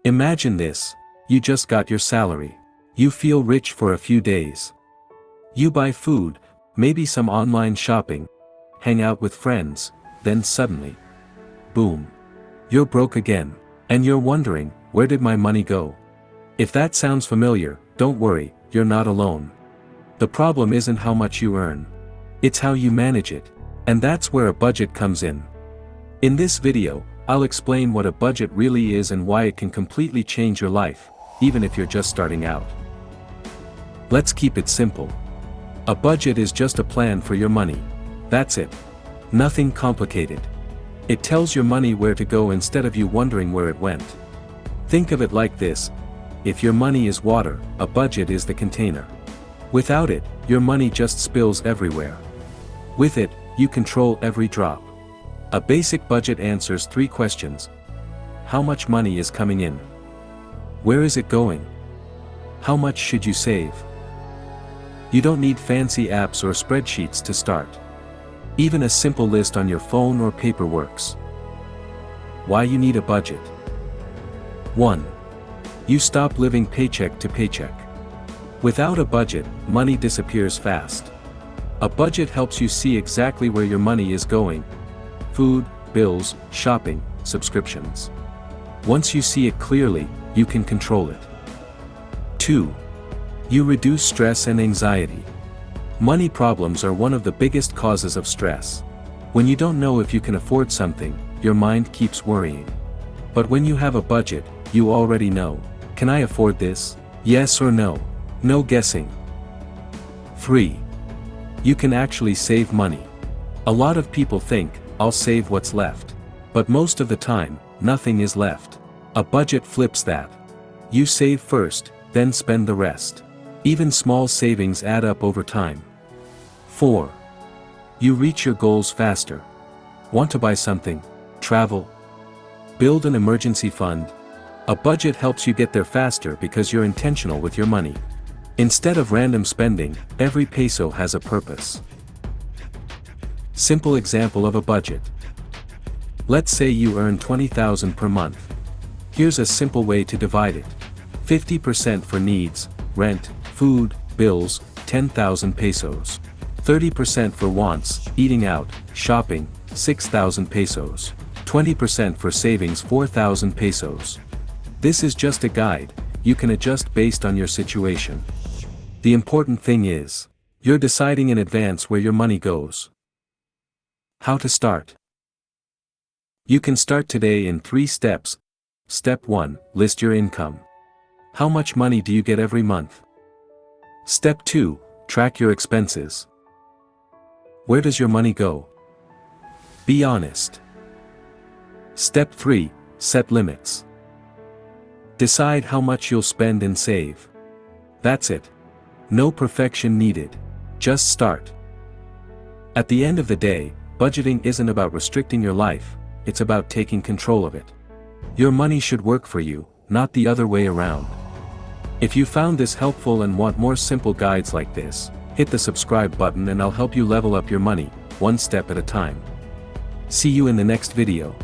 Imagine this. You just got your salary. You feel rich for a few days. You buy food, maybe some online shopping, hang out with friends, then suddenly, boom. You're broke again, and you're wondering, where did my money go? If that sounds familiar, don't worry, you're not alone. The problem isn't how much you earn. It's how you manage it, and that's where a budget comes in. In this video, I'll explain what a budget really is and why it can completely change your life, even if you're just starting out. Let's keep it simple. A budget is just a plan for your money. That's it. Nothing complicated. It tells your money where to go instead of you wondering where it went. Think of it like this. If your money is water, a budget is the container. Without it, your money just spills everywhere. With it, you control every drop. A basic budget answers 3 questions. How much money is coming in? Where is it going? How much should you save? You don't need fancy apps or spreadsheets to start. Even a simple list on your phone or paper works. Why you need a budget? 1. You stop living paycheck to paycheck. Without a budget, money disappears fast. A budget helps you see exactly where your money is going. Food, bills, shopping, subscriptions. Once you see it clearly, you can control it. 2. You reduce stress and anxiety. Money problems are one of the biggest causes of stress. When you don't know if you can afford something, your mind keeps worrying. But when you have a budget, you already know. Can I afford this? Yes or no? No guessing. 3. You can actually save money. A lot of people think, I'll save what's left. But most of the time, nothing is left. A budget flips that. You save first, then spend the rest. Even small savings add up over time. 4. You reach your goals faster. Want to buy something? Travel? Build an emergency fund? A budget helps you get there faster because you're intentional with your money. Instead of random spending, every peso has a purpose. Simple example of a budget. Let's say you earn 20,000 per month. Here's a simple way to divide it. 50% for needs, rent, food, bills, 10,000 pesos. 30% for wants, eating out, shopping, 6,000 pesos. 20% for savings, 4,000 pesos. This is just a guide, you can adjust based on your situation. The important thing is, you're deciding in advance where your money goes. How to start? You can start today in 3 steps. Step 1, list your income. How much money do you get every month? Step 2, track your expenses. Where does your money go? Be honest. Step 3, set limits. Decide how much you'll spend and save. That's it. No perfection needed. Just start. At the end of the day, budgeting isn't about restricting your life, it's about taking control of it. Your money should work for you, not the other way around. If you found this helpful and want more simple guides like this, hit the subscribe button and I'll help you level up your money, one step at a time. See you in the next video.